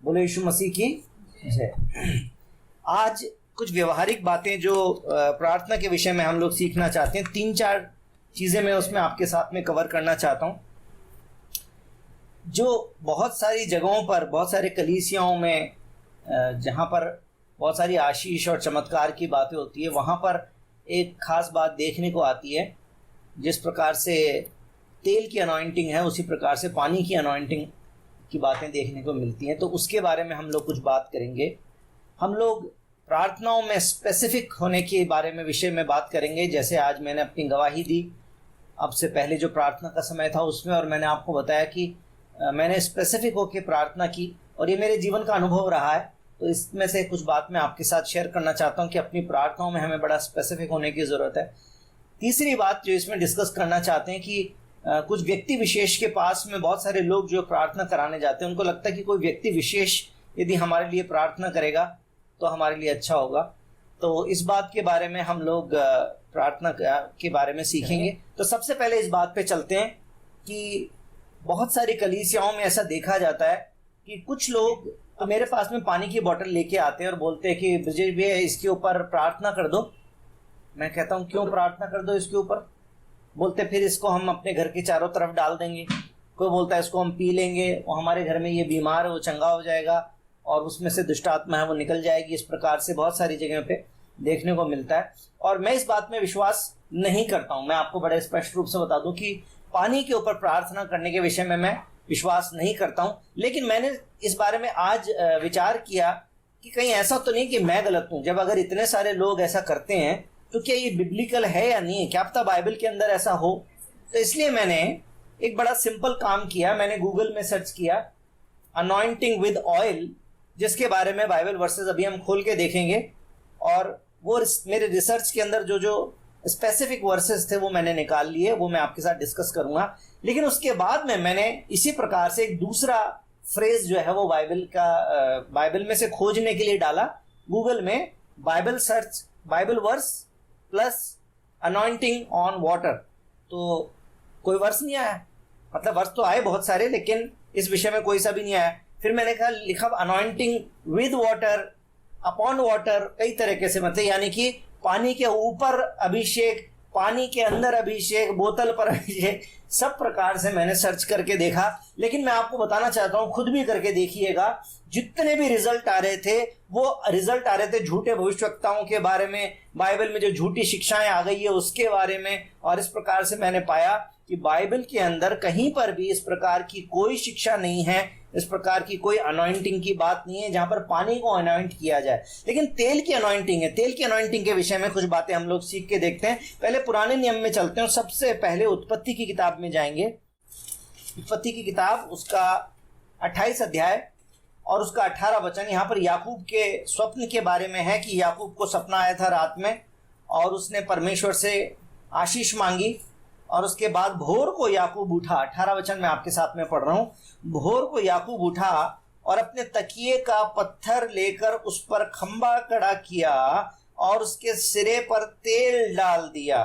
बोलो यीशु मसीह की जय। आज कुछ व्यवहारिक बातें जो प्रार्थना के विषय में हम लोग सीखना चाहते हैं, 3-4 चीज़ें मैं उसमें आपके साथ में कवर करना चाहता हूँ। जो बहुत सारी जगहों पर, बहुत सारे कलीसियाओं में जहाँ पर बहुत सारी आशीष और चमत्कार की बातें होती है, वहाँ पर एक खास बात देखने को आती है। जिस प्रकार से तेल की अनॉइंटिंग है, उसी प्रकार से पानी की अनॉइंटिंग की बातें देखने को मिलती हैं। तो उसके बारे में हम लोग कुछ बात करेंगे। हम लोग प्रार्थनाओं में स्पेसिफिक होने के बारे में विषय में बात करेंगे। जैसे आज मैंने अपनी गवाही दी, अब से पहले जो प्रार्थना का समय था उसमें, और मैंने आपको बताया कि मैंने स्पेसिफिक होकर प्रार्थना की और ये मेरे जीवन का अनुभव रहा है। तो इसमें से कुछ बात मैं आपके साथ शेयर करना चाहता हूँ कि अपनी प्रार्थनाओं में हमें बड़ा स्पेसिफिक होने की ज़रूरत है। तीसरी बात जो इसमें डिस्कस करना चाहते हैं कि कुछ व्यक्ति विशेष के पास में बहुत सारे लोग जो प्रार्थना कराने जाते हैं, उनको लगता है कि कोई व्यक्ति विशेष यदि हमारे लिए प्रार्थना करेगा तो हमारे लिए अच्छा होगा। तो इस बात के बारे में हम लोग प्रार्थना के बारे में सीखेंगे। तो सबसे पहले इस बात पे चलते हैं कि बहुत सारी कलीसियाओं में ऐसा देखा जाता है कि कुछ लोग तो मेरे पास में पानी की बोतल लेके आते हैं और बोलते हैं कि ब्रजेश भैया इसके ऊपर प्रार्थना कर दो। मैं कहता हूँ क्यों प्रार्थना कर दो इसके ऊपर? बोलते फिर इसको हम अपने घर के चारों तरफ डाल देंगे। कोई बोलता है इसको हम पी लेंगे, वो हमारे घर में ये बीमार है वो चंगा हो जाएगा और उसमें से दुष्ट आत्मा है वो निकल जाएगी। इस प्रकार से बहुत सारी जगह पे देखने को मिलता है और मैं इस बात में विश्वास नहीं करता हूँ। मैं आपको बड़े स्पष्ट रूप से बता दूं कि पानी के ऊपर प्रार्थना करने के विषय में मैं विश्वास नहीं करता हूँ। लेकिन मैंने इस बारे में आज विचार किया कि कहीं ऐसा तो नहीं कि मैं गलत हूँ। जब अगर इतने सारे लोग ऐसा करते हैं तो क्या ये बिब्लिकल है या नहीं है? क्या पता बाइबल के अंदर ऐसा हो। तो इसलिए मैंने एक बड़ा सिंपल काम किया। मैंने गूगल में सर्च किया अनॉइंटिंग विद ऑयल, जिसके बारे में बाइबल वर्सेस अभी हम खोल के देखेंगे और वो मेरे रिसर्च के अंदर जो जो स्पेसिफिक वर्सेस थे वो मैंने निकाल लिए, वो मैं आपके साथ डिस्कस करूंगा। लेकिन उसके बाद में मैंने इसी प्रकार से एक दूसरा फ्रेज जो है वो बाइबल में से खोजने के लिए डाला गूगल में, Bible search Bible verse plus anointing on water. तो कोई वर्स नहीं आया, मतलब वर्स तो आए बहुत सारे लेकिन इस विषय में कोई सा भी नहीं आया। फिर मैंने कहा लिखा anointing with water, upon water, कई तरीके से, मतलब यानी कि पानी के ऊपर अभिषेक, पानी के अंदर अभिषेक, बोतल पर अभिषेक, सब प्रकार से मैंने सर्च करके देखा। लेकिन मैं आपको बताना चाहता हूं, खुद भी करके देखिएगा, जितने भी रिजल्ट आ रहे थे वो रिजल्ट आ रहे थे झूठे भविष्यवक्ताओं के बारे में, बाइबल में जो झूठी शिक्षाएं आ गई है उसके बारे में। और इस प्रकार से मैंने पाया कि बाइबल के अंदर कहीं पर भी इस प्रकार की कोई शिक्षा नहीं है, इस प्रकार की कोई अनॉइंटिंग की बात नहीं है जहां पर पानी को अनॉइंट किया जाए। लेकिन तेल की अनॉइंटिंग है। तेल की अनॉइंटिंग के विषय में कुछ बातें हम लोग सीख के देखते हैं। पहले पुराने नियम में चलते हैं। सबसे पहले उत्पत्ति की किताब में जाएंगे। उत्पत्ति की किताब, उसका 28 अध्याय और उसका 18 वचन। यहाँ पर याकूब के स्वप्न के बारे में है कि याकूब को सपना आया था रात में और उसने परमेश्वर से आशीष मांगी और उसके बाद भोर को याकूब उठा। 18 वचन मैं आपके साथ में पढ़ रहा हूं। भोर को याकूब उठा और अपने तकिए का पत्थर लेकर उस पर खंबा खड़ा किया और उसके सिरे पर तेल डाल दिया।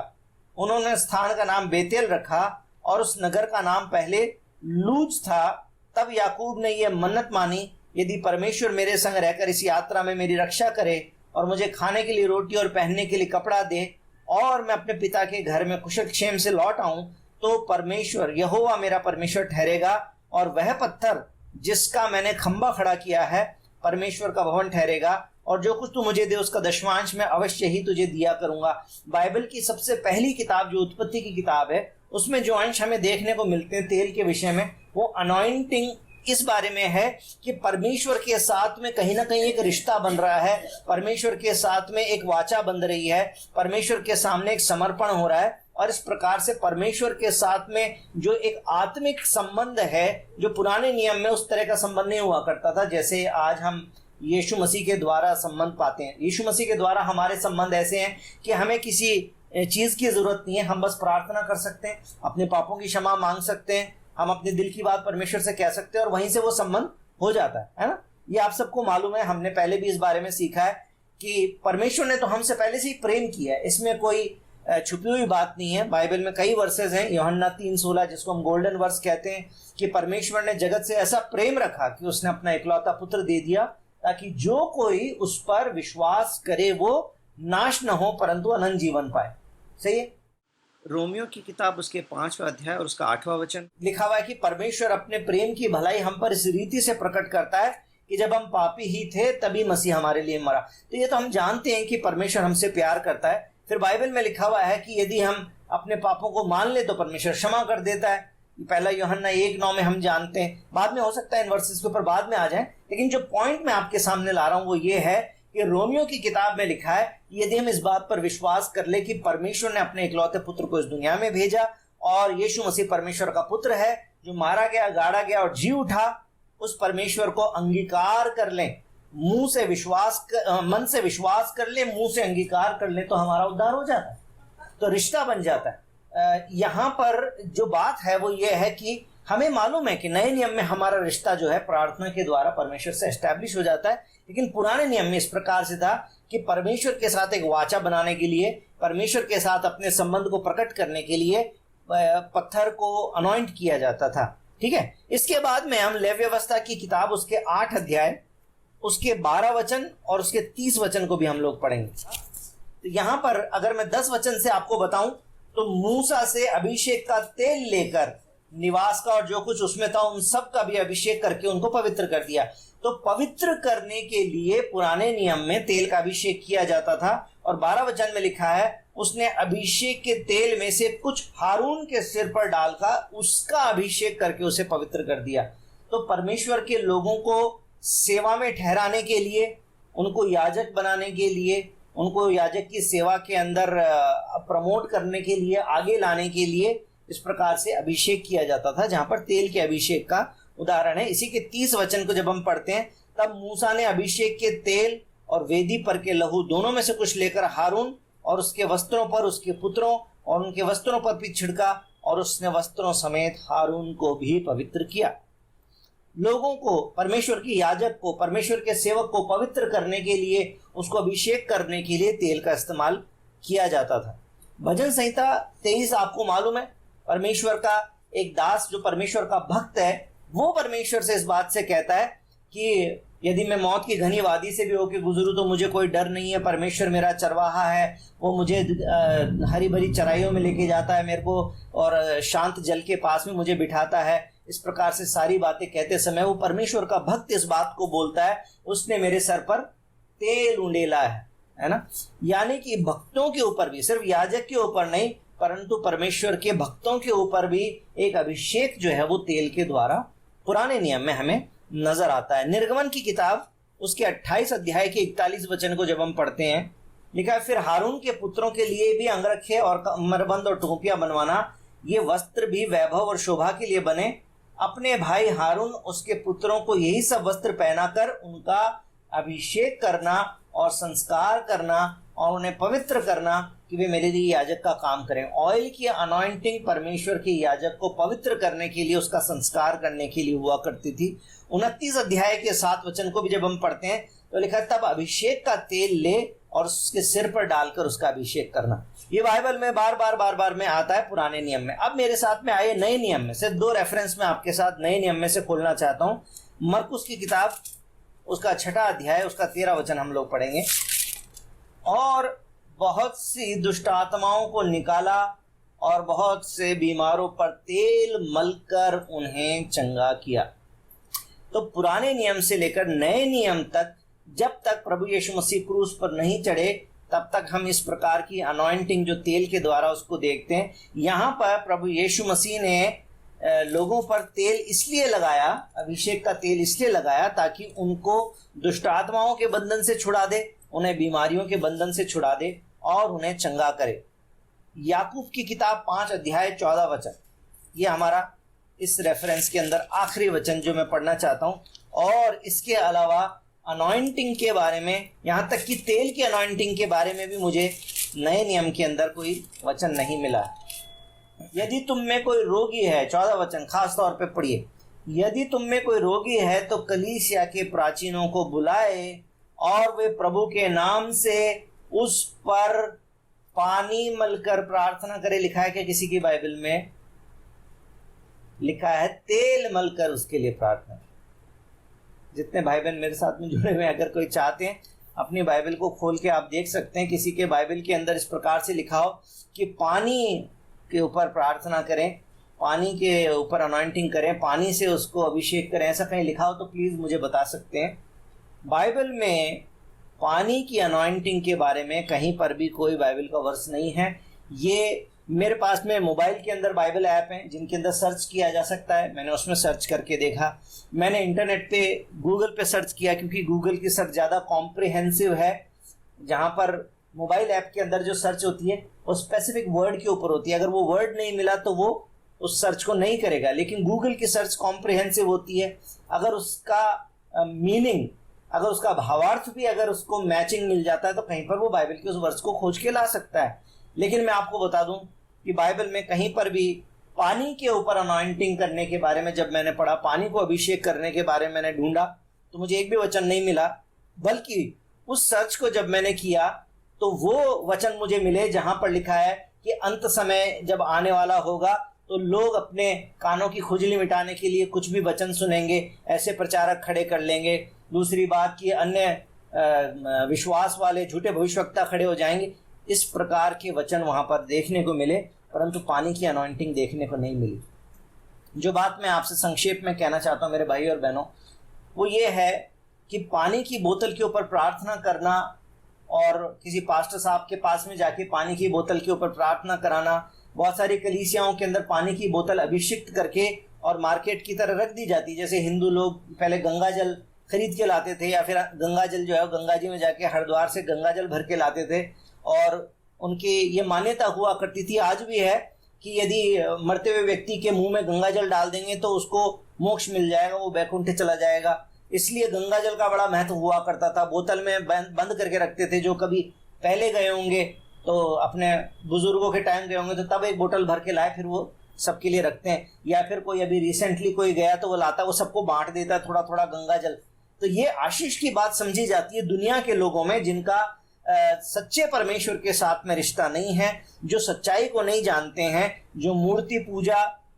उन्होंने स्थान का नाम बेतेल रखा और उस नगर का नाम पहले लूज था। तब याकूब ने यह मन्नत मानी, यदि परमेश्वर मेरे संग रहकर इस यात्रा में मेरी रक्षा करे और मुझे खाने के लिए रोटी और पहनने के लिए कपड़ा दे और मैं अपने पिता के घर में कुशल क्षेम से लौट आऊं, तो परमेश्वर यहोवा मेरा परमेश्वर ठहरेगा और वह पत्थर जिसका मैंने खंबा खड़ा किया है परमेश्वर का भवन ठहरेगा और जो कुछ तू मुझे दे उसका दशमांश मैं अवश्य ही तुझे दिया करूंगा। बाइबल की सबसे पहली किताब जो उत्पत्ति की किताब है, उसमें जो अंश हमें देखने को मिलते हैं तेल के विषय में, वो अनॉइंटिंग इस बारे में है कि परमेश्वर के साथ में कहीं ना कहीं एक रिश्ता बन रहा है, परमेश्वर के साथ में एक वाचा बन रही है, परमेश्वर के सामने एक समर्पण हो रहा है और इस प्रकार से परमेश्वर के साथ में जो एक आत्मिक संबंध है, जो पुराने नियम में उस तरह का संबंध नहीं हुआ करता था जैसे आज हम यीशु मसीह के द्वारा संबंध पाते हैं। यीशु मसीह के द्वारा हमारे संबंध ऐसे हैं कि हमें किसी चीज की जरूरत नहीं है, हम बस प्रार्थना कर सकते हैं, अपने पापों की क्षमा मांग सकते हैं, हम अपने दिल की बात परमेश्वर से कह सकते हैं और वहीं से वो संबंध हो जाता है ना। ये आप सबको मालूम है, हमने पहले भी इस बारे में सीखा है कि परमेश्वर ने तो हमसे पहले से ही प्रेम किया है। इसमें कोई छुपी हुई बात नहीं है। बाइबल में कई वर्सेस हैं, यूहन्ना 3:16 जिसको हम गोल्डन वर्स कहते हैं, कि परमेश्वर ने जगत से ऐसा प्रेम रखा कि उसने अपना इकलौता पुत्र दे दिया ताकि जो कोई उस पर विश्वास करे वो नाश न हो परंतु अनंत जीवन पाए। सही है। रोमियो की किताब उसके 5वां अध्याय और उसका 8वां वचन लिखा हुआ है कि परमेश्वर अपने प्रेम की भलाई हम पर इस रीति से प्रकट करता है कि जब हम पापी ही थे तभी मसीह हमारे लिए मरा। तो ये तो हम जानते हैं कि परमेश्वर हमसे प्यार करता है। फिर बाइबल में लिखा हुआ है कि यदि हम अपने पापों को मान ले तो परमेश्वर क्षमा कर देता है। पहला यूहन्ना 1:9 में हम जानते हैं। बाद में हो सकता है इन वर्सेस के ऊपर बाद में आ जाए, लेकिन जो पॉइंट मैं आपके सामने ला रहा हूं वो ये है कि रोमियो की किताब में लिखा है यदि हम इस बात पर विश्वास कर ले कि परमेश्वर ने अपने इकलौते पुत्र को इस दुनिया में भेजा और यीशु मसीह परमेश्वर का पुत्र है जो मारा गया, गाड़ा गया और जी उठा, उस परमेश्वर को अंगीकार कर लें, मुंह से विश्वास मन से विश्वास कर ले, मुंह से अंगीकार कर ले, तो हमारा उद्धार हो जाता है, तो रिश्ता बन जाता है। यहाँ पर जो बात है वो ये है कि हमें मालूम है कि नए नियम में हमारा रिश्ता जो है प्रार्थना के द्वारा परमेश्वर से एस्टैब्लिश हो जाता है, लेकिन पुराने नियम में इस प्रकार से था कि परमेश्वर के साथ एक वाचा बनाने के लिए, परमेश्वर के साथ अपने संबंध को प्रकट करने के लिए पत्थर को अनॉइंट किया जाता था। ठीक है। इसके बाद में हम लेवी व्यवस्था की किताब उसके 8 अध्याय उसके 12 वचन और उसके 30 वचन को भी हम लोग पढ़ेंगे। तो यहां पर अगर मैं 10 वचन से आपको बताऊं तो मूसा से अभिषेक का तेल लेकर निवास का और जो कुछ उसमें था उन सब का भी अभिषेक करके उनको पवित्र कर दिया। तो पवित्र करने के लिए पुराने नियम में तेल का अभिषेक किया जाता था और 12 वचन में लिखा है उसने अभिषेक के तेल में से कुछ हारून के सिर पर डालकर उसका अभिषेक करके उसे पवित्र कर दिया। तो परमेश्वर के लोगों को सेवा में ठहराने के लिए, उनको याजक बनाने के लिए, उनको याजक की सेवा के अंदर प्रमोट करने के लिए, आगे लाने के लिए इस प्रकार से अभिषेक किया जाता था, जहां पर तेल के अभिषेक का उदाहरण है। इसी के 30 वचन को जब हम पढ़ते हैं तब मूसा ने अभिषेक के तेल और वेदी पर के लहू दोनों में से कुछ लेकर हारून और उसके वस्त्रों पर, उसके पुत्रों और उनके वस्त्रों पर भी छिड़का और उसने वस्त्रों समेत हारून को भी पवित्र किया। लोगों को, परमेश्वर की याजक को, परमेश्वर के सेवक को पवित्र करने के लिए, उसको अभिषेक करने के लिए तेल का इस्तेमाल किया जाता था। भजन संहिता 23 आपको मालूम है, परमेश्वर का एक दास जो परमेश्वर का भक्त है वो परमेश्वर से इस बात से कहता है कि यदि मैं मौत की घनी वादी से भी होकर गुजरूं तो मुझे कोई डर नहीं है, परमेश्वर मेरा चरवाहा है, वो मुझे हरी भरी चराइयों में लेके जाता है मेरे को और शांत जल के पास में मुझे बिठाता है। इस प्रकार से सारी बातें कहते समय वो परमेश्वर का भक्त इस बात को बोलता है, उसने मेरे सर पर तेल उंडेला है ना। यानी कि भक्तों के ऊपर भी, सिर्फ याजक के ऊपर नहीं परंतु परमेश्वर के भक्तों के ऊपर भी एक अभिषेक जो है वो तेल के द्वारा पुराने नियम में हमें नजर आता है। निर्गमन की किताब उसके 28 अध्याय के 41 वचन को जब हम पढ़ते हैं, लिखा है फिर हारून के पुत्रों के लिए भी अंगरखे और कमरबंद और टोपियां बनवाना, ये वस्त्र भी वैभव और शोभा के लिए बने। अपने भाई हारून उसके पुत्रों को यही सब वस्त्र पहनाकर उनका अभिषेक करना और संस्कार करना और उन्हें पवित्र करना कि वे मेरे लिए याजक का काम करें। ऑयल की अनॉइंटिंग परमेश्वर के याजक को पवित्र करने के लिए, उसका संस्कार करने के लिए हुआ करती थी। 29 अध्याय के 7 वचन को भी जब हम पढ़ते हैं तो लिखा तब अभिषेक का तेल ले और उसके सिर पर डालकर उसका अभिषेक करना। ये बाइबल में बार बार में आता है पुराने नियम में। अब मेरे साथ में आए नए नियम में, सिर्फ 2 रेफरेंस में आपके साथ नए नियम में से खोलना चाहता हूं। मरकुस की किताब उसका 6वां अध्याय उसका 13 वचन हम लोग पढ़ेंगे। और बहुत सी दुष्ट आत्माओं को निकाला और बहुत से बीमारों पर तेल मलकर उन्हें चंगा किया। तो पुराने नियम से लेकर नए नियम तक, जब तक प्रभु यीशु मसीह क्रूस पर नहीं चढ़े तब तक हम इस प्रकार की अनॉइंटिंग जो तेल के द्वारा उसको देखते हैं। यहाँ पर प्रभु यीशु मसीह ने लोगों पर तेल इसलिए लगाया, अभिषेक का तेल इसलिए लगाया ताकि उनको दुष्ट आत्माओं के बंधन से छुड़ा दे, उन्हें बीमारियों के बंधन से छुड़ा दे और उन्हें चंगा करे। याकूब की किताब 5 अध्याय 14 वचन, ये हमारा इस रेफरेंस के अंदर आखिरी वचन जो मैं पढ़ना चाहता हूं। और इसके अलावा अनॉइंटिंग के बारे में, यहां तक कि तेल की अनॉइंटिंग के बारे में भी मुझे नए नियम के अंदर कोई वचन नहीं मिला। यदि तुम में कोई रोगी है, 14 वचन खास तौर पे पढ़िए, यदि तुम में कोई रोगी है तो कलीसिया के प्राचीनों को बुलाए और वे प्रभु के नाम से उस पर पानी मलकर प्रार्थना करे लिखा है क्या किसी की बाइबल में? लिखा है तेल मलकर उसके लिए प्रार्थना। जितने भाई बहन मेरे साथ में जुड़े हुए हैं, अगर कोई चाहते हैं अपनी बाइबल को खोल के आप देख सकते हैं, किसी के बाइबल के अंदर इस प्रकार से लिखा हो कि पानी के ऊपर प्रार्थना करें, पानी के ऊपर अनॉइंटिंग करें, पानी से उसको अभिषेक करें, ऐसा कहीं लिखा हो तो प्लीज़ मुझे बता सकते हैं। बाइबल में पानी की अनॉइंटिंग के बारे में कहीं पर भी कोई बाइबल का वर्स नहीं है। ये मेरे पास में मोबाइल के अंदर बाइबल ऐप हैं जिनके अंदर सर्च किया जा सकता है, मैंने उसमें सर्च करके देखा। मैंने इंटरनेट पे गूगल पे सर्च किया क्योंकि गूगल की सर्च ज़्यादा कॉम्प्रिहेंसिव है, जहाँ पर मोबाइल ऐप के अंदर जो सर्च होती है वो स्पेसिफिक वर्ड के ऊपर होती है। अगर वो वर्ड नहीं मिला तो वो उस सर्च को नहीं करेगा, लेकिन गूगल की सर्च कॉम्प्रिहेंसिव होती है। अगर उसका मीनिंग, अगर उसका भावार्थ भी अगर उसको मैचिंग मिल जाता है तो कहीं पर वो बाइबल के उस वर्स को खोज के ला सकता है। लेकिन मैं आपको बता दूं कि बाइबल में कहीं पर भी पानी के ऊपर अनॉइंटिंग करने के बारे में जब मैंने पढ़ा, पानी को अभिषेक करने के बारे में मैंने ढूंढा तो मुझे एक भी वचन नहीं मिला, बल्कि उस सर्च को जब मैंने किया तो वो वचन मुझे मिले जहां पर लिखा है कि अंत समय जब आने वाला होगा तो लोग अपने कानों की खुजली मिटाने के लिए कुछ भी वचन सुनेंगे, ऐसे प्रचारक खड़े कर लेंगे। दूसरी बात कि अन्य विश्वास वाले झूठे भविष्यवक्ता खड़े हो जाएंगे। इस प्रकार के वचन वहां पर देखने को मिले, परंतु पानी की अनॉइंटिंग देखने को नहीं मिली। जो बात मैं आपसे संक्षेप में कहना चाहता हूं मेरे भाई और बहनों, वो ये है कि पानी की बोतल के ऊपर प्रार्थना करना और किसी पास्टर साहब के पास में जाके पानी की बोतल के ऊपर प्रार्थना कराना, बहुत सारी कलीसियाओं के अंदर पानी की बोतल अभिषिक्त करके और मार्केट की तरह रख दी जाती। जैसे हिंदू लोग पहले गंगा जल खरीद के लाते थे, या फिर गंगा जल जो है गंगा जी में जाके हरिद्वार से गंगा जल भर के लाते थे, और उनकी ये मान्यता हुआ करती थी, आज भी है, कि यदि मरते हुए व्यक्ति के मुंह में गंगा जल डाल देंगे तो उसको मोक्ष मिल जाएगा, वो बैकुंठ चला जाएगा। इसलिए गंगा जल का बड़ा महत्व हुआ करता था। बोतल में बंद करके रखते थे। जो कभी पहले गए होंगे तो अपने बुजुर्गों के टाइम गए होंगे तो तब एक बोतल भर के लाए, फिर वो सबके लिए रखते हैं। या फिर कोई अभी रिसेंटली कोई गया तो वो लाता, वो सबको बांट देता है थोड़ा थोड़ा गंगा जल। तो ये आशीष की बात समझी जाती है दुनिया के लोगों में जिनका सच्चे परमेश्वर के साथ में रिश्ता नहीं है, जो सच्चाई को नहीं जानते हैं, जो मूर्ति पूजा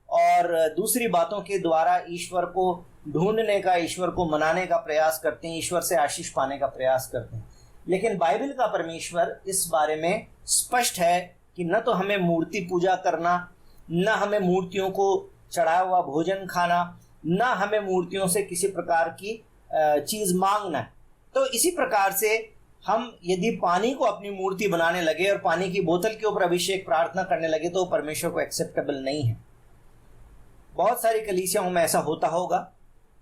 और दूसरी बातों के द्वारा ईश्वर को ढूंढने का, ईश्वर को मनाने का प्रयास करते हैं, ईश्वर से आशीष पाने का प्रयास करते हैं। लेकिन बाइबल का परमेश्वर इस बारे में स्पष्ट है कि न तो हमें मूर्ति पूजा करना, न हमें मूर्तियों को चढ़ाया हुआ भोजन खाना, न हमें मूर्तियों से किसी प्रकार की चीज मांगना। तो इसी प्रकार से हम यदि पानी को अपनी मूर्ति बनाने लगे और पानी की बोतल के ऊपर अभिषेक प्रार्थना करने लगे तो परमेश्वर को एक्सेप्टेबल नहीं है। बहुत सारी कलीसियाओं में ऐसा होता होगा,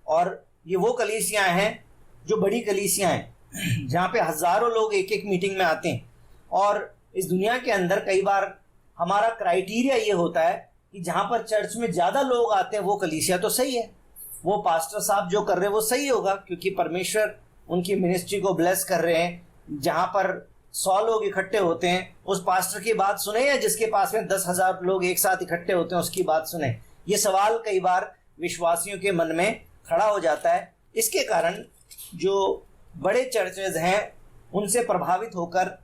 और ये वो कलीसियां हैं जो बड़ी कलीसियां हैं जहाँ पे हजारों लोग एक एक मीटिंग में आते हैं। और इस दुनिया के अंदर कई बार हमारा क्राइटेरिया ये होता है कि जहाँ पर चर्च में ज़्यादा लोग आते हैं वो कलीसिया तो सही है, वो पास्टर साहब जो कर रहे हैं वो सही होगा, क्योंकि परमेश्वर उनकी मिनिस्ट्री को ब्लेस कर रहे हैं। जहाँ पर 100 लोग इकट्ठे होते हैं उस पास्टर की बात सुने, या जिसके पास में 10,000 लोग एक साथ इकट्ठे होते हैं उसकी बात सुने? ये सवाल कई बार विश्वासियों के मन में खड़ा हो जाता है। इसके कारण जो बड़े चर्चेज हैं उनसे प्रभावित होकर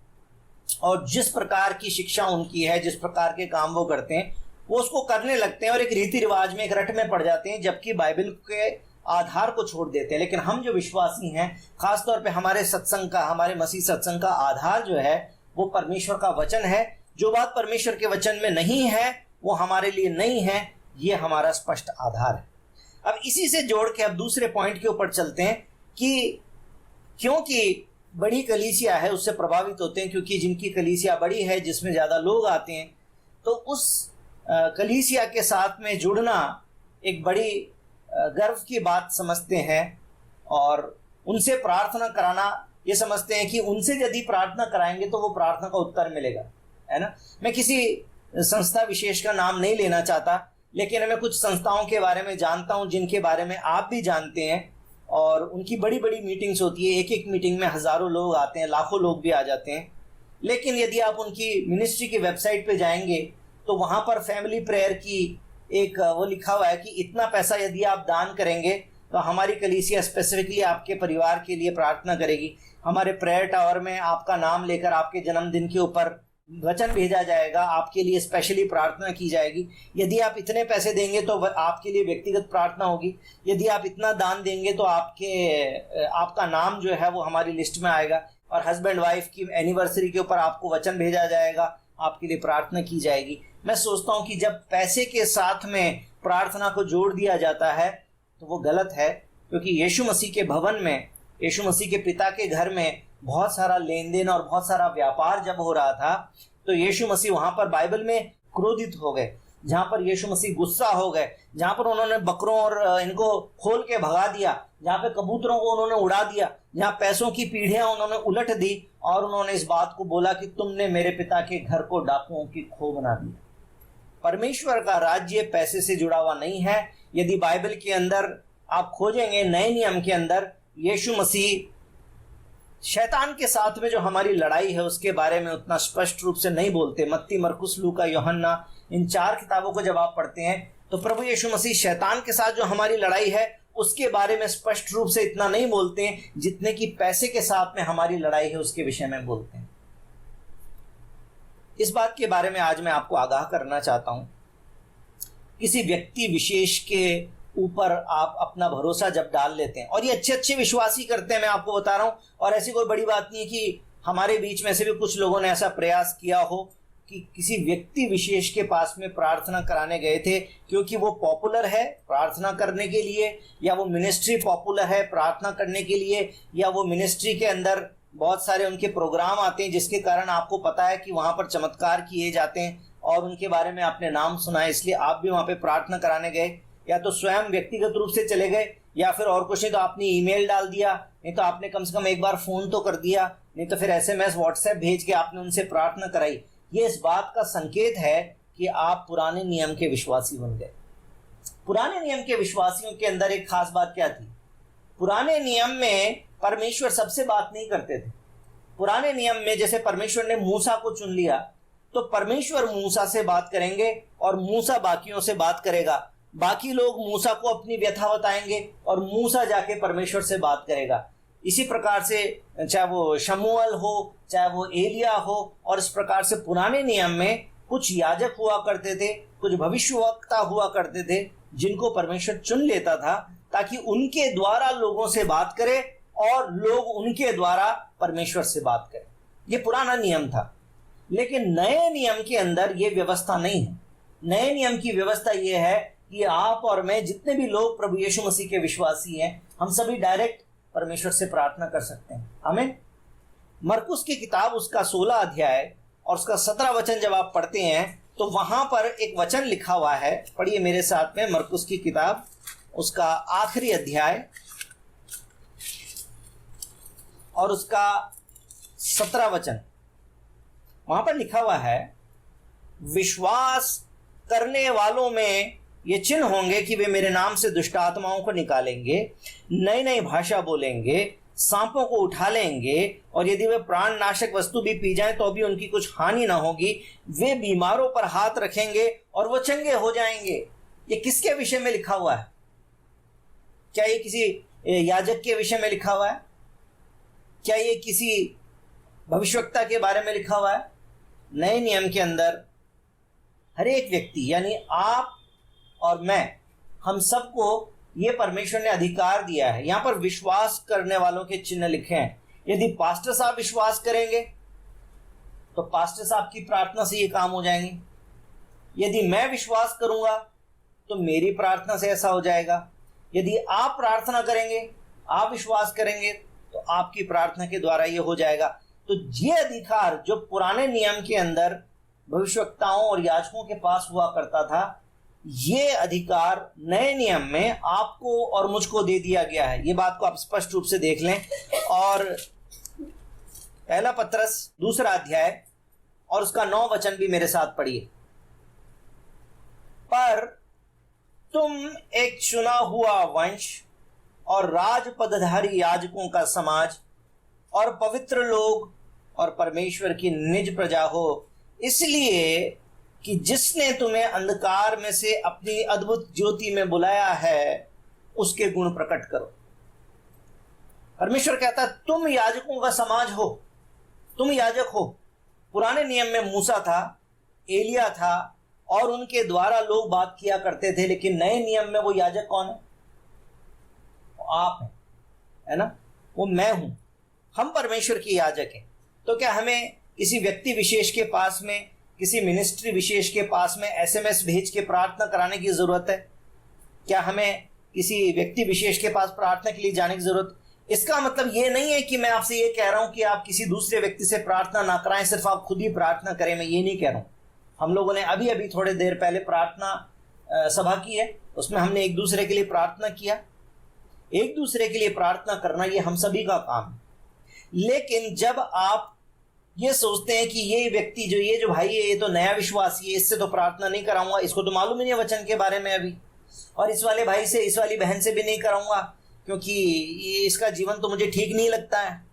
और जिस प्रकार की शिक्षा उनकी है, जिस प्रकार के काम वो करते हैं, वो उसको करने लगते हैं और एक रीति रिवाज में, एक रट में पड़ जाते हैं, जबकि बाइबल के आधार को छोड़ देते हैं। लेकिन हम जो विश्वासी हैं, खासतौर पे हमारे सत्संग का, हमारे मसीह सत्संग का आधार जो है वो परमेश्वर का वचन है। जो बात परमेश्वर के वचन में नहीं है वो हमारे लिए नहीं है, ये हमारा स्पष्ट आधार है। अब इसी से जोड़ के अब दूसरे पॉइंट के ऊपर चलते हैं कि क्योंकि बड़ी कलीसिया है उससे प्रभावित होते हैं, क्योंकि जिनकी कलीसिया बड़ी है, जिसमें ज़्यादा लोग आते हैं, तो उस कलीसिया के साथ में जुड़ना एक बड़ी गर्व की बात समझते हैं और उनसे प्रार्थना कराना ये समझते हैं कि उनसे यदि प्रार्थना कराएंगे तो वो प्रार्थना का उत्तर मिलेगा, है ना। मैं किसी संस्था विशेष का नाम नहीं लेना चाहता, लेकिन मैं कुछ संस्थाओं के बारे में जानता हूं जिनके बारे में आप भी जानते हैं, और उनकी बड़ी बड़ी मीटिंग्स होती है। एक एक मीटिंग में हज़ारों लोग आते हैं, लाखों लोग भी आ जाते हैं। लेकिन यदि आप उनकी मिनिस्ट्री की वेबसाइट पे जाएंगे तो वहाँ पर फैमिली प्रेयर की एक वो लिखा हुआ है कि इतना पैसा यदि आप दान करेंगे तो हमारी कलीसिया स्पेसिफिकली आपके परिवार के लिए प्रार्थना करेगी। हमारे प्रेयर टावर में आपका नाम लेकर आपके जन्मदिन के ऊपर वचन भेजा जाएगा, आपके लिए स्पेशली प्रार्थना की जाएगी। यदि आप इतने पैसे देंगे तो आपके लिए व्यक्तिगत प्रार्थना होगी। यदि आप इतना दान देंगे तो आपका नाम जो है वो हमारी लिस्ट में आएगा। और हस्बैंड वाइफ की एनिवर्सरी के ऊपर आपको वचन भेजा जाएगा, आपके लिए प्रार्थना की जाएगी। मैं सोचता हूँ कि जब पैसे के साथ में प्रार्थना को जोड़ दिया जाता है तो वो गलत है, क्योंकि यीशु मसीह के भवन में, यीशु मसीह के पिता के घर में बहुत सारा लेन देन और बहुत सारा व्यापार जब हो रहा था, तो यीशु मसीह वहां पर बाइबल में क्रोधित हो गए, जहां पर यीशु मसीह गुस्सा हो गए, जहां पर उन्होंने बकरों और इनको खोल के भगा दिया, जहां पे कबूतरों को उन्होंने उड़ा दिया, जहां पैसों की पीढ़ियां उन्होंने उलट दी, और उन्होंने इस बात को बोला कि तुमने मेरे पिता के घर को डाकुओं की खो बना दिया। परमेश्वर का राज्य पैसे से जुड़ा हुआ नहीं है। यदि बाइबल के अंदर आप खोजेंगे, नए नियम के अंदर यीशु मसीह शैतान के साथ में जो हमारी लड़ाई है उसके बारे में उतना स्पष्ट रूप से नहीं बोलते। मत्ती, मरकुस, लूका, यूहन्ना, इन 4 किताबों को जब आप पढ़ते हैं तो प्रभु यीशु मसीह शैतान के साथ जो हमारी लड़ाई है उसके बारे में स्पष्ट रूप से इतना नहीं बोलते हैं जितने कि पैसे के साथ में हमारी लड़ाई है उसके विषय में बोलते हैं। इस बात के बारे में आज मैं आपको आगाह करना चाहता हूं। किसी व्यक्ति विशेष के ऊपर आप अपना भरोसा जब डाल लेते हैं, और ये अच्छे अच्छे विश्वासी करते हैं, मैं आपको बता रहा हूं, और ऐसी कोई बड़ी बात नहीं है कि हमारे बीच में से भी कुछ लोगों ने ऐसा प्रयास किया हो कि किसी व्यक्ति विशेष के पास में प्रार्थना कराने गए थे क्योंकि वो पॉपुलर है प्रार्थना करने के लिए, या वो मिनिस्ट्री पॉपुलर है प्रार्थना करने के लिए, या वो मिनिस्ट्री के अंदर बहुत सारे उनके प्रोग्राम आते हैं जिसके कारण आपको पता है कि वहां पर चमत्कार किए जाते हैं और उनके बारे में आपने नाम सुना है, इसलिए आप भी वहां पे प्रार्थना कराने गए। या तो स्वयं व्यक्तिगत रूप से चले गए, या फिर और कुछ नहीं तो आपने ईमेल डाल दिया, नहीं तो आपने कम से कम एक बार फोन तो कर दिया, नहीं तो फिर SMS, व्हाट्सएप भेज के आपने उनसे प्रार्थना कराई। ये इस बात का संकेत है कि आप पुराने नियम के विश्वासी बन गए। पुराने नियम के विश्वासियों के अंदर एक खास बात क्या थी? पुराने नियम में परमेश्वर सबसे बात नहीं करते थे। पुराने नियम में जैसे परमेश्वर ने मूसा को चुन लिया तो परमेश्वर मूसा से बात करेंगे और मूसा बाकियों से बात करेगा। बाकी लोग मूसा को अपनी व्यथा बताएंगे और मूसा जाके परमेश्वर से बात करेगा। इसी प्रकार से चाहे वो शमूएल हो, चाहे वो एलिया हो, और इस प्रकार से पुराने नियम में कुछ याजक हुआ करते थे, कुछ भविष्यवक्ता हुआ करते थे जिनको परमेश्वर चुन लेता था ताकि उनके द्वारा लोगों से बात करे और लोग उनके द्वारा परमेश्वर से बात करें। ये पुराना नियम था। लेकिन नए नियम के अंदर ये व्यवस्था नहीं है। नए नियम की व्यवस्था ये है कि आप और मैं, जितने भी लोग प्रभु यीशु मसीह के विश्वासी हैं, हम सभी डायरेक्ट परमेश्वर से प्रार्थना कर सकते हैं। आमीन। मरकुस की किताब उसका 16 अध्याय और उसका 17 वचन जब आप पढ़ते हैं तो वहां पर एक वचन लिखा हुआ है, पढ़िए मेरे साथ में। मरकुस की किताब उसका आखिरी अध्याय और उसका 17 वचन, वहां पर लिखा हुआ है, विश्वास करने वालों में ये चिन्ह होंगे कि वे मेरे नाम से दुष्ट आत्माओं को निकालेंगे, नई नई भाषा बोलेंगे, सांपों को उठा लेंगे, और यदि वे प्राण नाशक वस्तु भी पी जाएं तो भी उनकी कुछ हानि ना होगी। वे बीमारों पर हाथ रखेंगे और वो चंगे हो जाएंगे। ये किसके विषय में लिखा हुआ है? क्या ये किसी याजक के विषय में लिखा हुआ है? क्या ये किसी भविष्यवक्ता के बारे में लिखा हुआ है? नए नियम के अंदर हर एक व्यक्ति, यानी आप और मैं, हम सबको ये परमेश्वर ने अधिकार दिया है। यहां पर विश्वास करने वालों के चिन्ह लिखे हैं। यदि पास्टर साहब विश्वास करेंगे तो पास्टर साहब की प्रार्थना से ये काम हो जाएंगे। यदि मैं विश्वास करूंगा तो मेरी प्रार्थना से ऐसा हो जाएगा। यदि आप प्रार्थना करेंगे, आप विश्वास करेंगे तो आपकी प्रार्थना के द्वारा ये हो जाएगा। तो ये अधिकार जो पुराने नियम के अंदर भविष्यवक्ताओं और याजकों के पास हुआ करता था, ये अधिकार नए नियम में आपको और मुझको दे दिया गया है। ये बात को आप स्पष्ट रूप से देख लें। और पहला पत्रस 2 अध्याय और उसका 9 वचन भी मेरे साथ पढ़िए। पर तुम एक चुना हुआ वंश और राजपदधारी याजकों का समाज और पवित्र लोग और परमेश्वर की निज प्रजा हो, इसलिए कि जिसने तुम्हें अंधकार में से अपनी अद्भुत ज्योति में बुलाया है उसके गुण प्रकट करो। परमेश्वर कहता है तुम याजकों का समाज हो, तुम याजक हो। पुराने नियम में मूसा था, एलिया था और उनके द्वारा लोग बात किया करते थे, लेकिन नए नियम में वो याजक कौन है? आप हैं, है ना? वो मैं हूं। हम परमेश्वर की याजक हैं। तो क्या हमें किसी व्यक्ति विशेष के पास में, किसी मिनिस्ट्री विशेष के पास में एसएमएस भेज के प्रार्थना कराने की जरूरत है? क्या हमें किसी व्यक्ति विशेष के पास प्रार्थना के लिए जाने की जरूरत? इसका मतलब ये नहीं है कि मैं आपसे ये कह रहा हूं कि आप किसी दूसरे व्यक्ति से प्रार्थना ना कराएं, सिर्फ आप खुद ही प्रार्थना करें। मैं ये नहीं कह रहा हूं। हम लोगों ने अभी अभी थोड़े देर पहले प्रार्थना सभा की है, उसमें हमने एक दूसरे के लिए प्रार्थना किया। एक दूसरे के लिए प्रार्थना करना ये हम सभी का काम है। लेकिन जब आप ये सोचते हैं कि ये व्यक्ति ये जो भाई है, ये तो नया विश्वासी है, इससे तो प्रार्थना नहीं कराऊंगा, इसको तो मालूम ही नहीं है वचन के बारे में अभी, और इस वाले भाई से, इस वाली बहन से भी नहीं कराऊंगा क्योंकि ये इसका जीवन तो मुझे ठीक नहीं लगता है,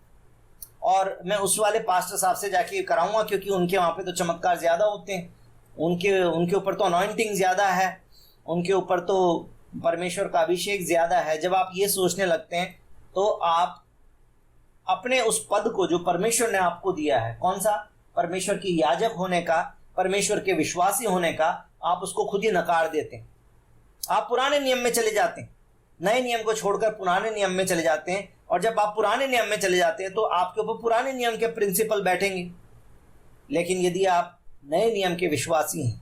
और मैं उस वाले पास्टर साहब से जाके कराऊंगा क्योंकि उनके वहाँ पे तो चमत्कार ज़्यादा होते हैं, उनके ऊपर तो अनॉइंटिंग ज़्यादा है, उनके ऊपर तो परमेश्वर का अभिषेक ज़्यादा है। जब आप ये सोचने लगते हैं तो आप अपने उस पद को जो परमेश्वर ने आपको दिया है, कौन सा? परमेश्वर की याजक होने का, परमेश्वर के विश्वासी होने का, आप उसको खुद ही नकार देते हैं। आप पुराने नियम में चले जाते हैं, नए नियम को छोड़कर पुराने नियम में चले जाते हैं, और जब आप पुराने नियम में चले जाते हैं तो आपके ऊपर पुराने नियम के प्रिंसिपल बैठेंगे। लेकिन यदि आप नए नियम के विश्वासी हैं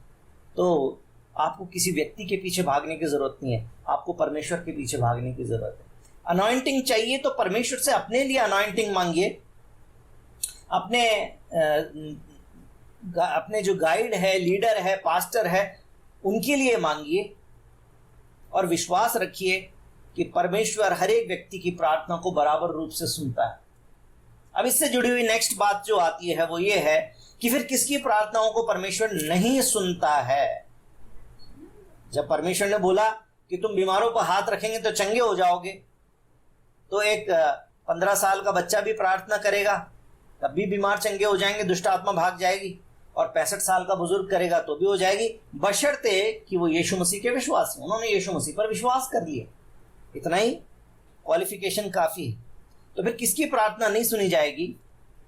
तो आपको किसी व्यक्ति के पीछे भागने की जरूरत नहीं है, आपको परमेश्वर के पीछे भागने की जरूरत है। अनॉइंटिंग चाहिए तो परमेश्वर से अपने लिए अनॉइंटिंग मांगिए, अपने जो गाइड है, लीडर है, पास्टर है, उनके लिए मांगिए, और विश्वास रखिए कि परमेश्वर हर एक व्यक्ति की प्रार्थना को बराबर रूप से सुनता है। अब इससे जुड़ी हुई नेक्स्ट बात जो आती है वो ये है कि फिर किसकी प्रार्थनाओं को परमेश्वर नहीं सुनता है? जब परमेश्वर ने बोला कि तुम बीमारों पर हाथ रखेंगे तो चंगे हो जाओगे, तो एक 15 साल का बच्चा भी प्रार्थना करेगा तब भी बीमार चंगे हो जाएंगे, दुष्ट आत्मा भाग जाएगी, और 65 साल का बुजुर्ग करेगा तो भी हो जाएगी, बशर्ते कि वो यीशु मसीह के विश्वासी, उन्होंने यीशु मसीह पर विश्वास कर लिया। इतना ही क्वालिफिकेशन काफी है। तो फिर किसकी प्रार्थना नहीं सुनी जाएगी?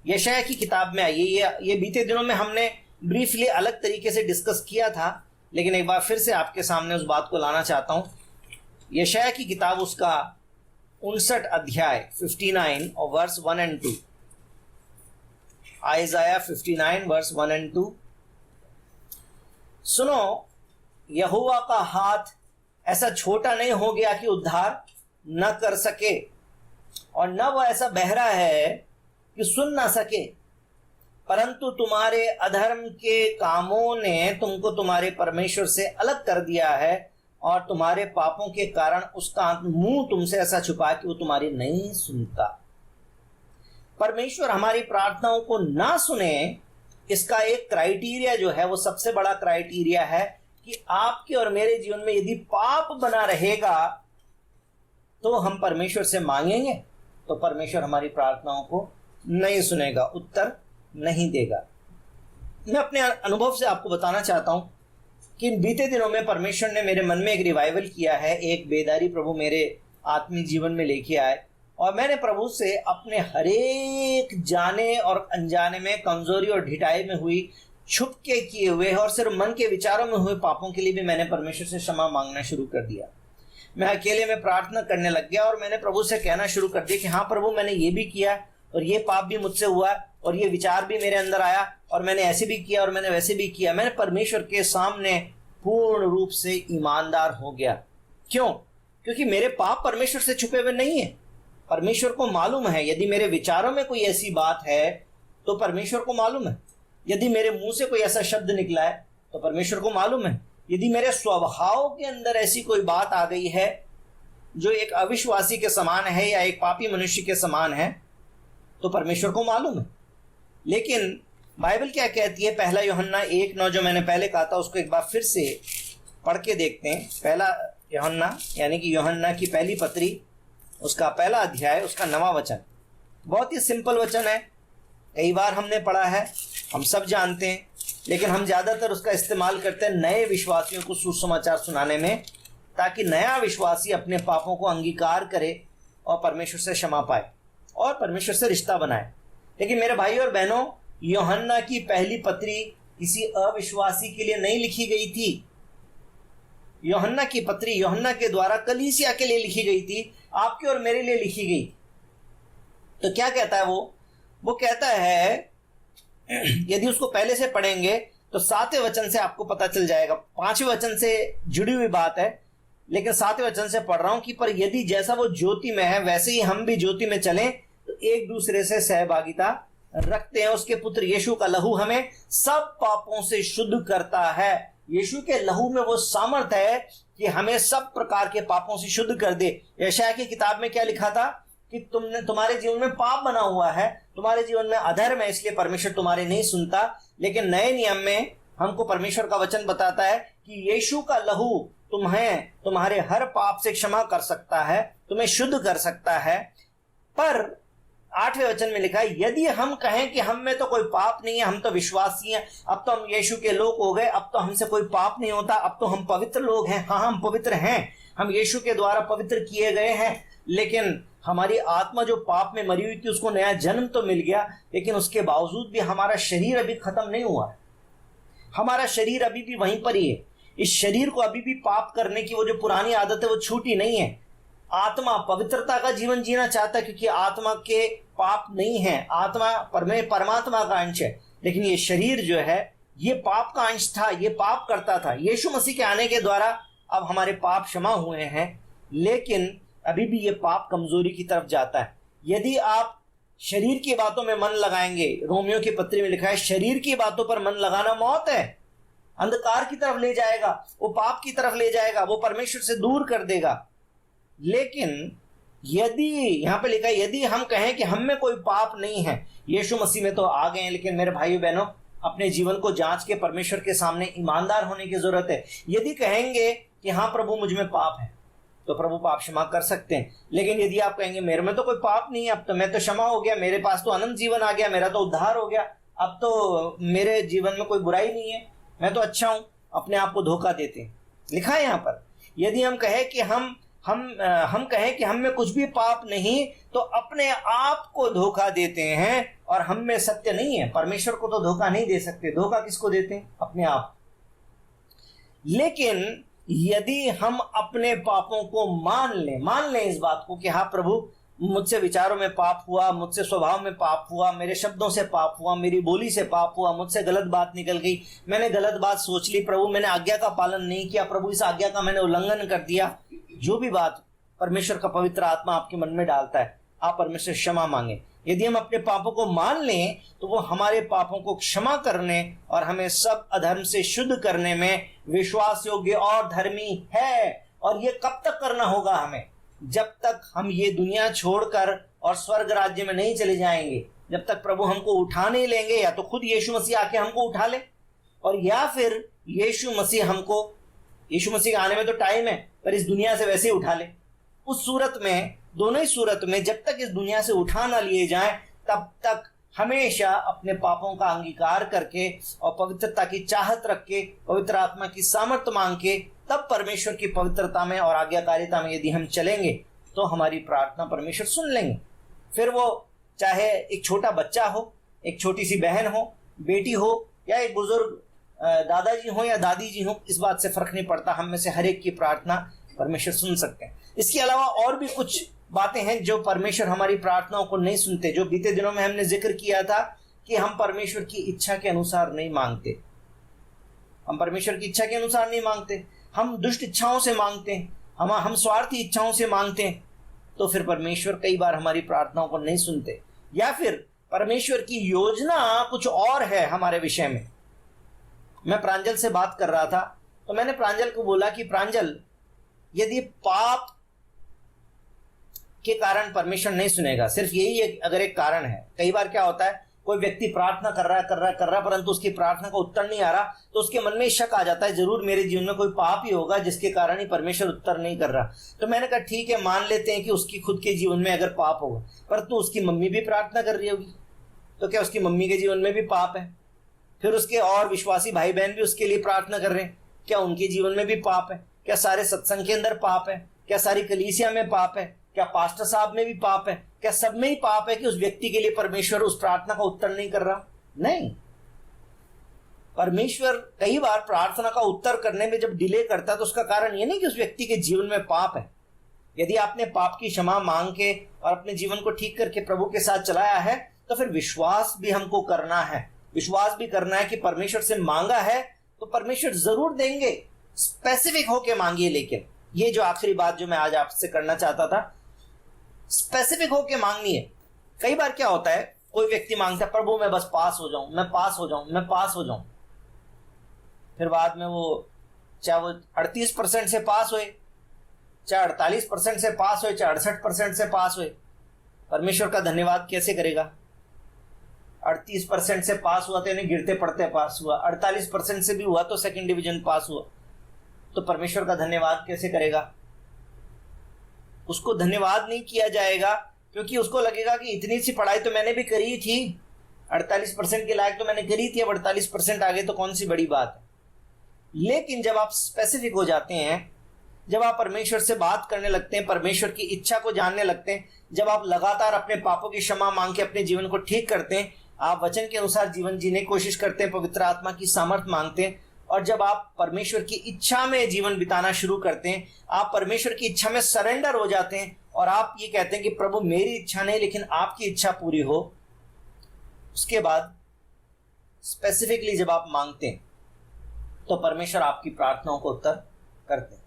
यशायाह की किताब में आइए। ये बीते दिनों में हमने ब्रीफली अलग तरीके से डिस्कस किया था, लेकिन एक बार फिर से आपके सामने उस बात को लाना चाहता हूं। यशायाह की किताब, उसका 59 अध्याय 59 और वर्स 1 और 2। आइज़ाया 59 वर्स 1 और 2। सुनो, यहोवा का हाथ ऐसा छोटा नहीं हो गया कि उद्धार न कर सके, और न वह ऐसा बहरा है कि सुन ना सके, परंतु तुम्हारे अधर्म के कामों ने तुमको तुम्हारे परमेश्वर से अलग कर दिया है, और तुम्हारे पापों के कारण उसका मुंह तुमसे ऐसा छुपा कि वो तुम्हारी नहीं सुनता। परमेश्वर हमारी प्रार्थनाओं को ना सुने, इसका एक क्राइटेरिया जो है, वो सबसे बड़ा क्राइटेरिया है कि आपके और मेरे जीवन में यदि पाप बना रहेगा तो हम परमेश्वर से मांगेंगे तो परमेश्वर हमारी प्रार्थनाओं को नहीं सुनेगा, उत्तर नहीं देगा। मैं अपने अनुभव से आपको बताना चाहता हूं कि इन बीते दिनों में परमेश्वर ने मेरे मन में एक रिवाइवल किया है, एक बेदारी प्रभु मेरे आत्मिक जीवन में लेके आए, और मैंने प्रभु से अपने हरेक जाने और अनजाने में, कमजोरी और ढिठाई में हुई, छुप के किए हुए और सिर्फ मन के विचारों में हुए पापों के लिए भी मैंने परमेश्वर से क्षमा मांगना शुरू कर दिया। मैं अकेले में प्रार्थना करने लग गया और मैंने प्रभु से कहना शुरू कर दिया कि हाँ प्रभु, मैंने ये भी किया और ये पाप भी मुझसे हुआ और ये विचार भी मेरे अंदर आया और मैंने ऐसे भी किया और मैंने वैसे भी किया। मैंने परमेश्वर के सामने पूर्ण रूप से ईमानदार हो गया। क्यों? क्योंकि मेरे पाप परमेश्वर से छुपे हुए नहीं है। परमेश्वर को मालूम है यदि मेरे विचारों में कोई ऐसी बात है तो परमेश्वर को मालूम है। यदि मेरे मुंह से कोई ऐसा शब्द निकला है तो परमेश्वर को मालूम है। यदि मेरे स्वभाव के अंदर ऐसी कोई बात आ गई है जो एक अविश्वासी के समान है या एक पापी मनुष्य के समान है तो परमेश्वर को मालूम है। लेकिन बाइबल क्या कहती है? पहला यूहन्ना 1:9 जो मैंने पहले कहा था उसको एक बार फिर से पढ़ के देखते हैं। पहला यूहन्ना यानी कि यूहन्ना की पहली पत्री, उसका पहला अध्याय, उसका 9वां वचन। बहुत ही सिंपल वचन है, कई बार हमने पढ़ा है, हम सब जानते हैं, लेकिन हम ज़्यादातर उसका इस्तेमाल करते हैं नए विश्वासियों को सुसमाचार सुनाने में, ताकि नया विश्वासी अपने पापों को अंगीकार करे और परमेश्वर से क्षमा पाए और परमेश्वर से रिश्ता बनाए। लेकिन मेरे भाई और बहनों, यूहन्ना की पहली पत्री किसी अविश्वासी के लिए नहीं लिखी गई थी। यूहन्ना की पत्री यूहन्ना के द्वारा कलीसिया के लिए लिखी गई थी, आपके और मेरे लिए लिखी गई। तो क्या कहता है वो कहता है, यदि उसको पहले से पढ़ेंगे तो 7वें वचन से आपको पता चल जाएगा। 5वें वचन से जुड़ी हुई बात है, लेकिन 7वें वचन से पढ़ रहा हूं कि पर यदि जैसा वो ज्योति में है वैसे ही हम भी ज्योति में चलें तो एक दूसरे से सहभागिता रखते हैं। उसके पुत्र यीशु का लहू हमें सब पापों से शुद्ध करता है। यीशु के लहू में वो सामर्थ है कि हमें सब प्रकार के पापों से शुद्ध कर दे। यशायाह की किताब में क्या लिखा था कि तुम्हारे जीवन में पाप बना हुआ है, तुम्हारे जीवन में अधर्म है, इसलिए परमेश्वर तुम्हारे नहीं सुनता। लेकिन नए नियम में हमको परमेश्वर का वचन बताता है कि यीशु का लहू तुम्हारे हर पाप से क्षमा कर सकता है, तुम्हें शुद्ध कर सकता है। पर 8वें वचन में लिखा है, यदि हम कहें कि हम में तो कोई पाप नहीं है, हम तो विश्वासी हैं, अब तो हम यीशु के लोग हो गए, अब तो हमसे कोई पाप नहीं होता, अब तो हम पवित्र लोग हैं। हाँ, हम पवित्र हैं, हम यीशु के द्वारा पवित्र किए गए हैं, लेकिन हमारी आत्मा जो पाप में मरी हुई थी उसको नया जन्म तो मिल गया, लेकिन उसके बावजूद भी हमारा शरीर अभी खत्म नहीं हुआ है। हमारा शरीर अभी भी वहीं पर ही है। इस शरीर को अभी भी पाप करने की वो जो पुरानी आदत है वो छूटी नहीं है। आत्मा पवित्रता का जीवन जीना चाहता है, क्योंकि आत्मा के पाप नहीं है। आत्मा परमात्मा का अंश है, लेकिन ये शरीर जो है ये पाप का अंश था, ये पाप करता था। यीशु मसीह के आने के द्वारा अब हमारे पाप क्षमा हुए हैं, लेकिन अभी भी ये पाप कमजोरी की तरफ जाता है। यदि आप शरीर की बातों में मन लगाएंगे, रोमियो की पत्री में लिखा है शरीर की बातों पर मन लगाना मौत है, अंधकार की तरफ ले जाएगा, वो पाप की तरफ ले जाएगा, वो परमेश्वर से दूर कर देगा। लेकिन यदि यहां पे लिखा है यदि हम कहें कि हम में कोई पाप नहीं है, यीशु मसीह में तो आ गए हैं, लेकिन मेरे भाइयों बहनों अपने जीवन को जांच के परमेश्वर के सामने ईमानदार होने की जरूरत है। यदि कहेंगे कि हाँ प्रभु मुझ में पाप है, तो प्रभु पाप क्षमा कर सकते हैं। लेकिन यदि आप कहेंगे मेरे में तो कोई पाप नहीं है, अब तो मैं तो क्षमा हो गया, मेरे पास तो अनंत जीवन आ गया, मेरा तो उद्धार हो गया, अब तो मेरे जीवन में कोई बुराई नहीं है, मैं तो अच्छा हूं, अपने आप को धोखा देते हैं। लिखा है यहां पर, यदि हम कहें कि हम कहें कि हम में कुछ भी पाप नहीं, तो अपने आप को धोखा देते हैं और हम में सत्य नहीं है। परमेश्वर को तो धोखा नहीं दे सकते, धोखा किसको देते हैं? अपने आप। लेकिन यदि हम अपने पापों को मान लें इस बात को कि हाँ प्रभु मुझसे विचारों में पाप हुआ, मुझसे स्वभाव में पाप हुआ, मेरे शब्दों से पाप हुआ, मेरी बोली से पाप हुआ, मुझसे गलत बात निकल गई, मैंने गलत बात सोच ली, प्रभु मैंने आज्ञा का पालन नहीं किया, प्रभु इस आज्ञा का मैंने उल्लंघन कर दिया। जो भी बात परमेश्वर का पवित्र आत्मा आपके मन में डालता है, आप परमेश्वर से क्षमा मांगे। यदि हम अपने पापों को मान लें तो वो हमारे पापों को क्षमा करने और हमें सब अधर्म से शुद्ध करने में विश्वास योग्य और धर्मी है। और ये कब तक करना होगा हमें? जब तक हम ये दुनिया छोड़कर और स्वर्ग राज्य में नहीं चले जाएंगे, जब तक प्रभु हमको उठा नहीं लेंगे। या तो खुद यीशु मसीह आके हमको उठा ले, और या फिर यीशु मसीह के आने में तो टाइम है, पर इस दुनिया से वैसे ही उठा ले। उस सूरत में, दोनों ही सूरत में, जब तक इस दुनिया से उठा ना लिए जाए तब तक हमेशा अपने पापों का अंगीकार करके और पवित्रता की चाहत रख के, पवित्र आत्मा की सामर्थ्य मांग के, तब परमेश्वर की पवित्रता में और आज्ञाकारिता में यदि हम चलेंगे तो हमारी प्रार्थना परमेश्वर सुन लेंगे। फिर वो चाहे एक छोटा बच्चा हो, एक छोटी सी बहन हो, बेटी हो, या एक बुजुर्ग दादाजी हो या दादी जी हो, इस बात से फर्क नहीं पड़ता, हम में से हर एक की प्रार्थना परमेश्वर सुन सकते हैं। इसके अलावा और भी कुछ बातें हैं जो परमेश्वर हमारी प्रार्थनाओं को नहीं सुनते। जो बीते दिनों में हमने जिक्र किया था कि हम परमेश्वर की इच्छा के अनुसार नहीं मांगते, हम परमेश्वर की इच्छा के अनुसार नहीं मांगते, हम दुष्ट इच्छाओं से मांगते हैं, हम स्वार्थी इच्छाओं से मांगते हैं। तो फिर परमेश्वर कई बार हमारी प्रार्थनाओं को नहीं सुनते, या फिर परमेश्वर की योजना कुछ और है हमारे विषय में। मैं प्रांजल से बात कर रहा था, तो मैंने प्रांजल को बोला कि प्रांजल, यदि पाप के कारण परमेश्वर नहीं सुनेगा, सिर्फ यही अगर एक कारण है। कई बार क्या होता है, कोई व्यक्ति प्रार्थना कर रहा है परंतु उसकी प्रार्थना का उत्तर नहीं आ रहा, तो उसके मन में शक आ जाता है, जरूर मेरे जीवन में कोई पाप ही होगा जिसके कारण ही परमेश्वर उत्तर नहीं कर रहा। तो मैंने कहा ठीक है, मान लेते हैं कि उसकी खुद के जीवन में अगर पाप होगा, परंतु उसकी मम्मी भी प्रार्थना कर रही होगी, तो क्या उसकी मम्मी के जीवन में भी पाप है? फिर उसके और विश्वासी भाई बहन भी उसके लिए प्रार्थना कर रहे हैं, क्या उनके जीवन में भी पाप है? क्या सारे सत्संग के अंदर पाप है? क्या सारी कलीसिया में पाप है? क्या पास्टर साहब में भी पाप है? क्या सब में ही पाप है कि उस व्यक्ति के लिए परमेश्वर उस प्रार्थना का उत्तर नहीं कर रहा? नहीं, परमेश्वर कई बार प्रार्थना का उत्तर करने में जब डिले करता है तो उसका कारण ये नहीं कि उस व्यक्ति के जीवन में पाप है। यदि आपने पाप की क्षमा मांग के और अपने जीवन को ठीक करके प्रभु के साथ चलाया है तो फिर विश्वास भी हमको करना है, विश्वास भी करना है कि परमेश्वर से मांगा है तो परमेश्वर जरूर देंगे। स्पेसिफिक होके मांगिए। लेकिन ये जो आखिरी बात जो मैं आज आपसे करना चाहता था, स्पेसिफिक होके मांगनी है। कई बार क्या होता है, कोई व्यक्ति मांगता है प्रभु मैं बस पास हो जाऊं, मैं पास हो जाऊं, मैं पास हो जाऊं, फिर बाद में वो चाहे वो 38% से पास हुए, चाहे 48% से पास हुए, चाहे 68% से पास हुए, परमेश्वर का धन्यवाद कैसे करेगा? 38% से पास हुआ तो यानी गिरते पड़ते पास हुआ, 48% से भी हुआ तो सेकंड डिवीजन पास हुआ, तो परमेश्वर का धन्यवाद कैसे करेगा? उसको धन्यवाद नहीं किया जाएगा क्योंकि उसको लगेगा कि इतनी सी पढ़ाई तो मैंने भी करी थी, 48% के लायक तो मैंने करी थी, अब 48% आगे तो कौन सी बड़ी बात है। लेकिन जब आप स्पेसिफिक हो जाते हैं, जब आप परमेश्वर से बात करने लगते हैं, परमेश्वर की इच्छा को जानने लगते हैं, जब आप लगातार अपने पापों की क्षमा मांग के अपने जीवन को ठीक करते हैं, आप वचन के अनुसार जीवन जीने की कोशिश करते हैं, पवित्र आत्मा की सामर्थ मांगते हैं, और जब आप परमेश्वर की इच्छा में जीवन बिताना शुरू करते हैं, आप परमेश्वर की इच्छा में सरेंडर हो जाते हैं और आप ये कहते हैं कि प्रभु मेरी इच्छा नहीं लेकिन आपकी इच्छा पूरी हो। उसके बाद स्पेसिफिकली जब आप मांगते हैं तो परमेश्वर आपकी प्रार्थनाओं को उत्तर करते हैं।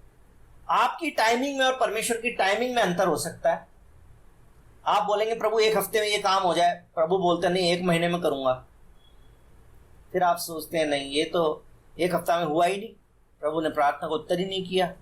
आपकी टाइमिंग में और परमेश्वर की टाइमिंग में अंतर हो सकता है। आप बोलेंगे प्रभु 1 हफ्ते में ये काम हो जाए, प्रभु बोलते नहीं 1 महीने में करूंगा। फिर आप सोचते हैं नहीं, ये तो 1 हफ्ता में हुआ ही नहीं, प्रभु ने प्रार्थना को उत्तर ही नहीं किया।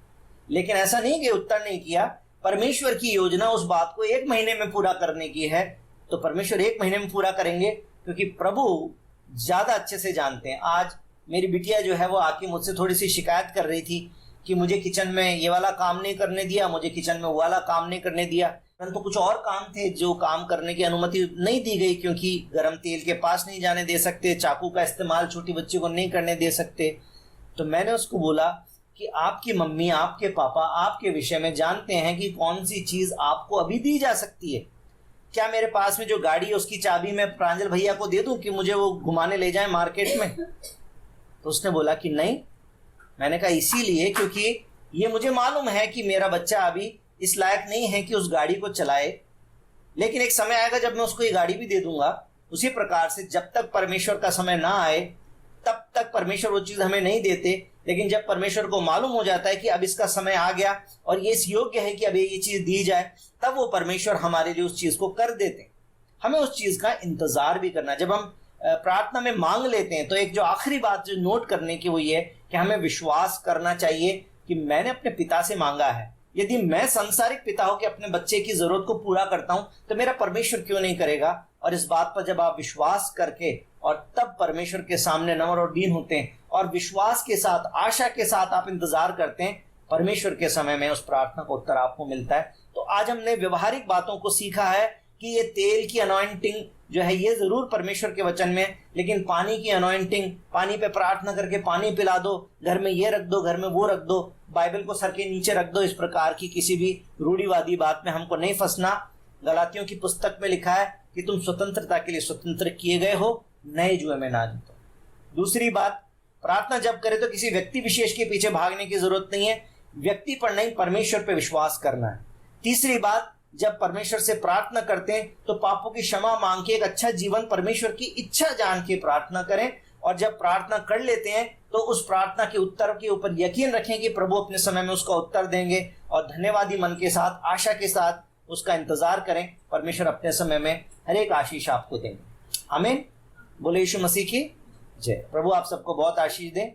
लेकिन ऐसा नहीं कि उत्तर नहीं किया, परमेश्वर की योजना उस बात को 1 महीने में पूरा करने की है, तो परमेश्वर 1 महीने में पूरा करेंगे क्योंकि प्रभु ज्यादा अच्छे से जानते हैं। आज मेरी बिटिया जो है वो आके मुझसे थोड़ी सी शिकायत कर रही थी कि मुझे किचन में ये वाला काम नहीं करने दिया, मुझे किचन में वो वाला काम नहीं करने दिया, परंतु कुछ और काम थे जो काम करने की अनुमति नहीं दी गई क्योंकि गर्म तेल के पास नहीं जाने दे सकते, चाकू का इस्तेमाल छोटी बच्ची को नहीं करने दे सकते। तो मैंने उसको बोला कि आपकी मम्मी, आपके पापा आपके विषय में जानते हैं कि कौन सी चीज आपको अभी दी जा सकती है। क्या मेरे पास में जो गाड़ी है उसकी चाबी मैं प्रांजल भैया को दे दूं कि मुझे वो घुमाने ले जाए मार्केट में? तो उसने बोला कि नहीं। मैंने कहा इसीलिए क्योंकि ये मुझे मालूम है कि मेरा बच्चा अभी इस लायक नहीं है कि उस गाड़ी को चलाए, लेकिन एक समय आएगा जब मैं उसको ये गाड़ी भी दे दूंगा। उसी प्रकार से जब तक परमेश्वर का समय ना आए तब तक परमेश्वर वो चीज हमें नहीं देते, लेकिन जब परमेश्वर को मालूम हो जाता है कि अब इसका समय आ गया और ये इस योग्य है कि अब ये चीज दी जाए, तब वो परमेश्वर हमारे लिए उस चीज को कर देते। हमें उस चीज का इंतजार भी करना। जब हम प्रार्थना में मांग लेते हैं तो एक जो आखिरी बात जो नोट करने की वो ये है कि हमें विश्वास करना चाहिए कि मैंने अपने पिता से मांगा है। यदि मैं सांसारिक पिता हो के अपने बच्चे की जरूरत को पूरा करता हूं तो मेरा परमेश्वर क्यों नहीं करेगा? और इस बात पर जब आप विश्वास करके और तब परमेश्वर के सामने नम्र और दीन होते हैं और विश्वास के साथ, आशा के साथ आप इंतजार करते हैं, परमेश्वर के समय में उस प्रार्थना का उत्तर आपको मिलता है। तो आज हमने व्यवहारिक बातों को सीखा है कि ये तेल की अनॉइंटिंग जो है ये जरूर परमेश्वर के वचन में, लेकिन पानी की अनॉइंटिंग, पानी पे प्रार्थना करके पानी पिला दो, घर में ये रख दो, घर में वो रख दो, बाइबल को सर के नीचे रख दो, इस प्रकार की किसी भी रूढ़िवादी बात में हमको नहीं फंसना। गलातियों की पुस्तक में लिखा है कि तुम स्वतंत्रता के लिए स्वतंत्र किए गए हो, नए जुए में ना जीतो। दूसरी बात, प्रार्थना जब करे तो किसी व्यक्ति विशेष के पीछे भागने की जरूरत नहीं है, व्यक्ति पर नहीं परमेश्वर पर विश्वास करना है। तीसरी बात, जब परमेश्वर से प्रार्थना करते हैं तो पापों की क्षमा मांग के एक अच्छा जीवन परमेश्वर की इच्छा जान के प्रार्थना करें, और जब प्रार्थना कर लेते हैं तो उस प्रार्थना के उत्तर के ऊपर यकीन रखें कि प्रभु अपने समय में उसका उत्तर देंगे, और धन्यवादी मन के साथ, आशा के साथ उसका इंतजार करें। परमेश्वर अपने समय में हर एक आशीष आपको देंगे। आमीन। बोले यीशु मसीह की जय। प्रभु आप सबको बहुत आशीष दें।